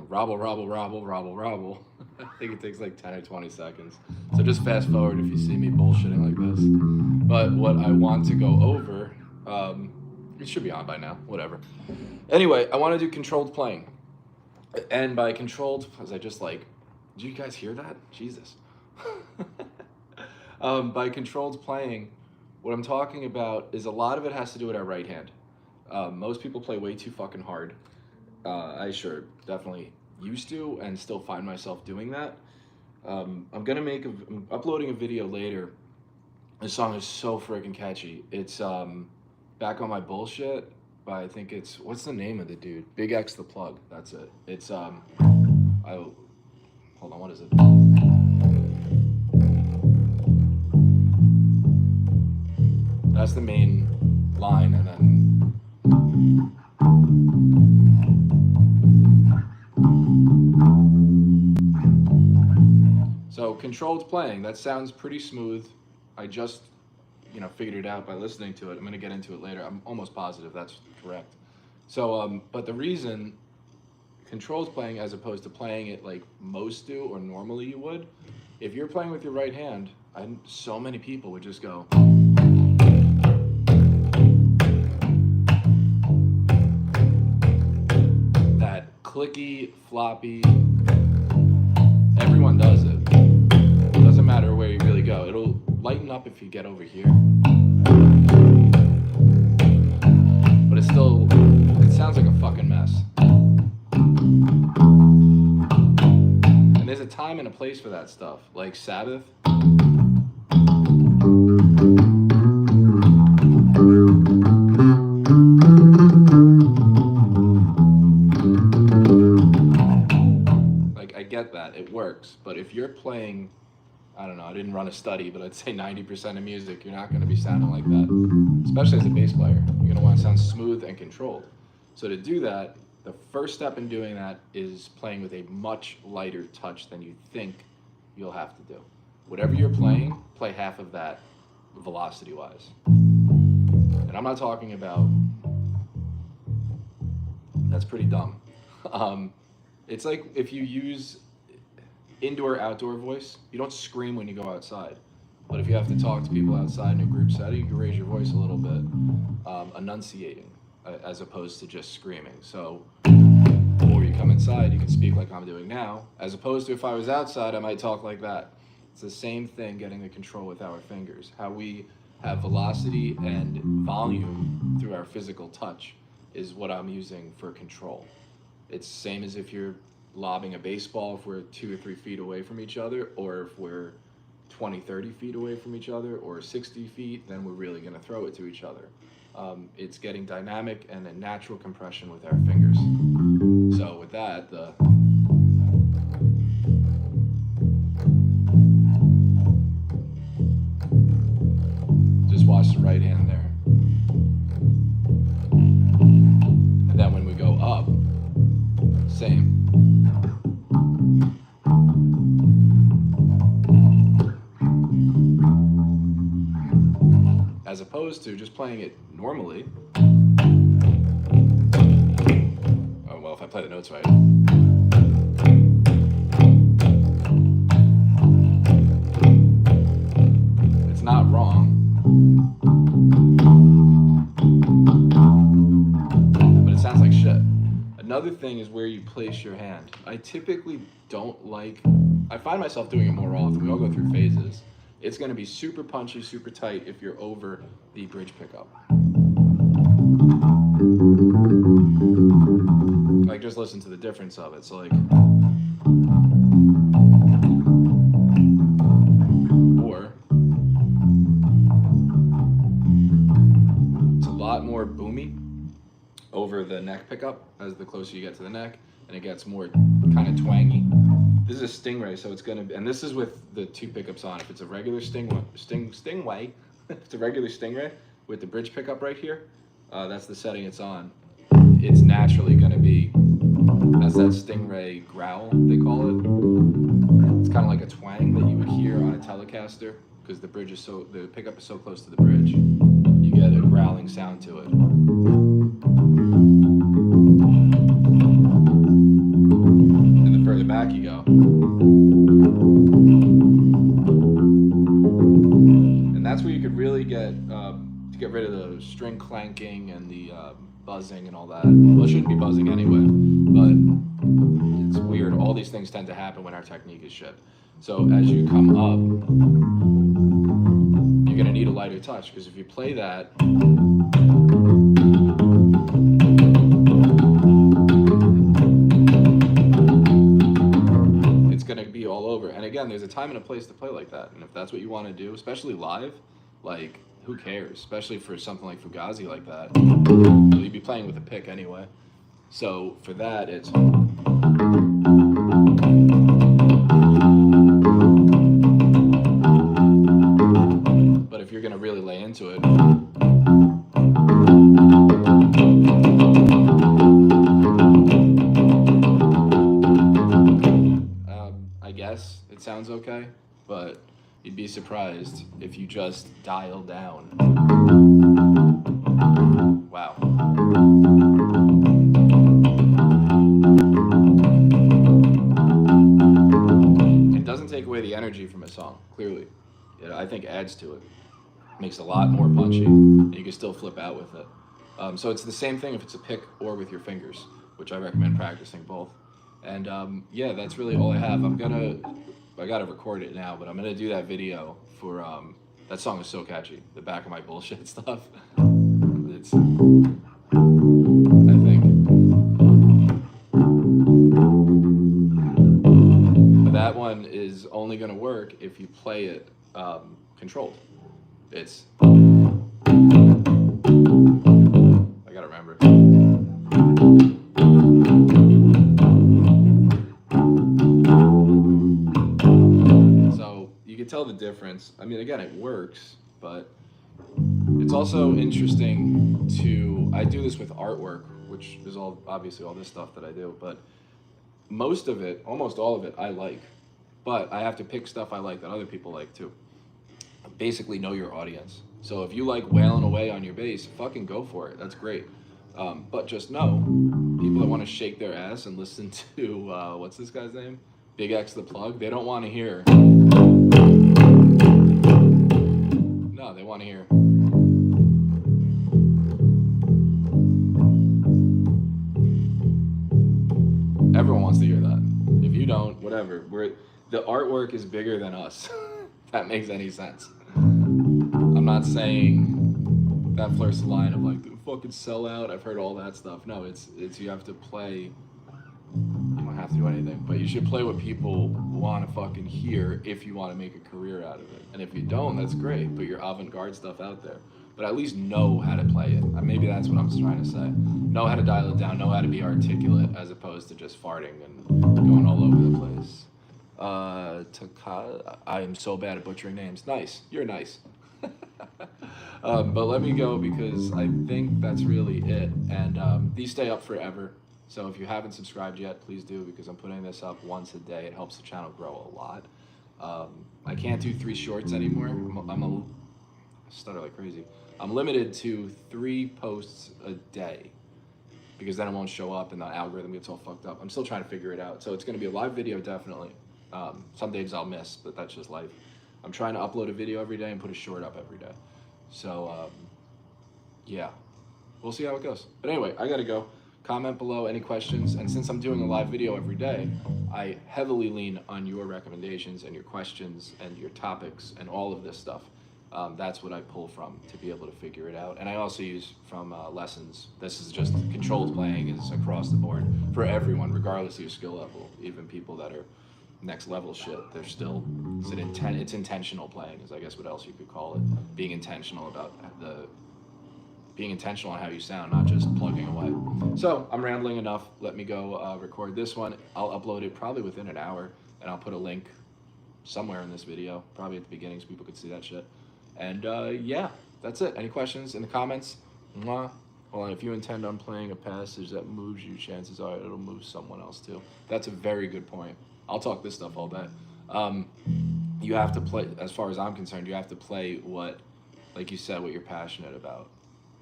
robble, robble, robble, robble, robble. I think it takes like 10 or 20 seconds. So just fast forward if you see me bullshitting like this. But what I want to go over, it should be on by now, whatever. Anyway, I want to do controlled playing. And by controlled, because I just like, did you guys hear that? Jesus. By controlled playing, what I'm talking about is a lot of it has to do with our right hand. Most people play way too fucking hard. I sure definitely used to and still find myself doing that. I'm uploading a video later. This song is so freaking catchy. It's Back on My Bullshit by, I think it's, what's the name of the dude? BigXThePlug, that's it. It's, hold on, what is it? That's the main line, and then so controlled playing, that sounds pretty smooth. I just, figured it out by listening to it. I'm gonna get into it later. I'm almost positive that's correct. So, but the reason controlled playing as opposed to playing it like most do or normally you would, if you're playing with your right hand, so many people would just go. That clicky, floppy, everyone does it. It doesn't matter where you really go. It'll lighten up if you get over here. But it sounds like a fucking mess. And there's a time and a place for that stuff, like Sabbath. Like, I get that, it works, but if you're playing, I don't know, I didn't run a study, but I'd say 90% of music, you're not going to be sounding like that, especially as a bass player. You're going to want to sound smooth and controlled. So to do that, the first step in doing that is playing with a much lighter touch than you think you'll have to do. Whatever you're playing, play half of that velocity-wise. And I'm not talking about, that's pretty dumb. It's like if you use indoor-outdoor voice, you don't scream when you go outside. But if you have to talk to people outside in a group setting, you can raise your voice a little bit, enunciating, as opposed to just screaming. So, or you come inside, you can speak like I'm doing now, as opposed to if I was outside, I might talk like that. It's the same thing, getting the control with our fingers. How we have velocity and volume through our physical touch is what I'm using for control. It's the same as if you're lobbing a baseball, if we're 2 or 3 feet away from each other, or if we're 20, 30 feet away from each other, or 60 feet, then we're really gonna throw it to each other. It's getting dynamic and a natural compression with our fingers. So with that, just watch the right hand there. And then when we go up, same. As opposed to just playing it normally. Oh, well, if I play the notes right. It's not wrong. But it sounds like shit. Another thing is where you place your hand. I typically don't like, I find myself doing it more often. We all go through phases. It's going to be super punchy, super tight if you're over the bridge pickup. Like, just listen to the difference of it. So like, or it's a lot more boomy over the neck pickup as the closer you get to the neck, and it gets more kind of twangy. This is a Stingray, so it's gonna be, and this is with the 2 pickups on. If it's a regular Stingray, if it's a regular Stingray with the bridge pickup right here, that's the setting it's on. It's naturally gonna be, that's that Stingray growl, they call it. It's kind of like a twang that you would hear on a Telecaster, because the pickup is so close to the bridge. You get a growling sound to it. back you go. And that's where you could really get to get rid of the string clanking and the buzzing and all that. Well, it shouldn't be buzzing anyway, but it's weird. All these things tend to happen when our technique is shit. So as you come up, you're gonna need a lighter touch, because if you play that, it's gonna be all over. And again, there's a time and a place to play like that. And if that's what you want to do, especially live, like, who cares? Especially for something like Fugazi like that. You'd be playing with a pick anyway. So for that, it's... But if you're gonna really lay into it, I guess it sounds okay, but you'd be surprised if you just dial down. Wow. It doesn't take away the energy from a song, clearly. It, I think, adds to it. Makes it a lot more punchy, and you can still flip out with it. So it's the same thing if it's a pick or with your fingers, which I recommend practicing both. And yeah, that's really all I have. I gotta record it now, but I'm gonna do that video for, that song is so catchy, the back of my bullshit stuff. It's, I think. But that one is only gonna work if you play it controlled. It's, I gotta remember. So you can tell the difference. I mean, again, it works, but it's also interesting to, I do this with artwork, which is all, obviously all this stuff that I do, but most of it, almost all of it, I like. But I have to pick stuff I like that other people like too. Basically know your audience. So if you like wailing away on your bass, fucking go for it. That's great. But just know, people that want to shake their ass and listen to, what's this guy's name? BigXThePlug, they don't want to hear. No, they want to hear. Everyone wants to hear that. If you don't, whatever. The artwork is bigger than us. If that makes any sense. I'm not saying that flirts the line of like, the fucking sellout. I've heard all that stuff. No, it's you have to play. You don't have to do anything, but you should play what people want to fucking hear if you want to make a career out of it. And if you don't, that's great. Put your avant-garde stuff out there. But at least know how to play it. Maybe that's what I'm trying to say. Know how to dial it down. Know how to be articulate as opposed to just farting and going all over the place. I am so bad at butchering names. Nice. You're nice. But let me go because I think that's really it. And these stay up forever. So if you haven't subscribed yet, please do, because I'm putting this up once a day. It helps the channel grow a lot. I can't do 3 shorts anymore. I'm stutter like crazy. I'm limited to 3 posts a day because then it won't show up and the algorithm gets all fucked up. I'm still trying to figure it out. So it's going to be a live video, definitely. Some days I'll miss, but that's just life. I'm trying to upload a video every day and put a short up every day. So yeah, we'll see how it goes. But anyway, I gotta go. Comment below any questions, and since I'm doing a live video every day, I heavily lean on your recommendations and your questions and your topics and all of this stuff. That's what I pull from to be able to figure it out. And I also use from lessons. This is just controlled playing is across the board for everyone, regardless of your skill level. Even people that are next level shit, they're still, it's intentional playing is I guess what else you could call it. Being intentional about being intentional on how you sound, not just plugging away. So I'm rambling enough. Let me go record this one. I'll upload it probably within an hour, and I'll put a link somewhere in this video, probably at the beginning so people could see that shit. And yeah, that's it. Any questions in the comments? Mwah. Well, if you intend on playing a passage that moves you, chances are it'll move someone else too. That's a very good point. I'll talk this stuff all day. You have to play, as far as I'm concerned, you have to play what, like you said, what you're passionate about.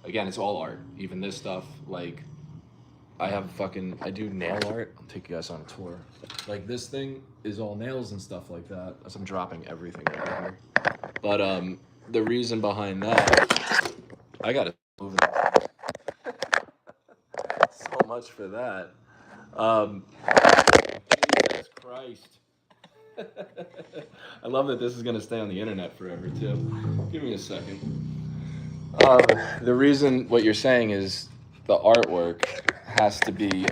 Again, it's all art. Even this stuff, like, I do nail art. I'll take you guys on a tour. Like this thing is all nails and stuff like that. As I'm dropping everything over here. But the reason behind that, I gotta move it. So much for that. Jesus Christ. I love that this is gonna stay on the internet forever too. Give me a second. The reason what you're saying is the artwork has to be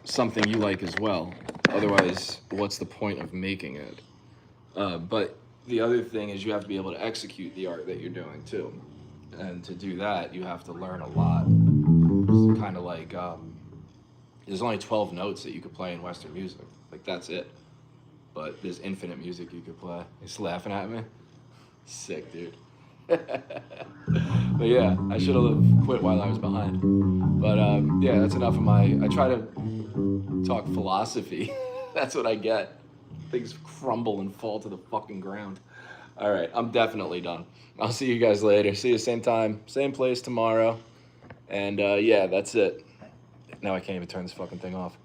something you like as well. Otherwise, what's the point of making it? But the other thing is you have to be able to execute the art that you're doing too. And to do that, you have to learn a lot. It's kind of like there's only 12 notes that you could play in Western music. Like that's it. But there's infinite music you could play. You just laughing at me? Sick, dude. But yeah, I should have quit while I was behind. But yeah, that's enough of I try to talk philosophy. That's what I get. Things crumble and fall to the fucking ground. All right, I'm definitely done. I'll see you guys later. See you same time, same place tomorrow. And yeah, that's it. Now I can't even turn this fucking thing off.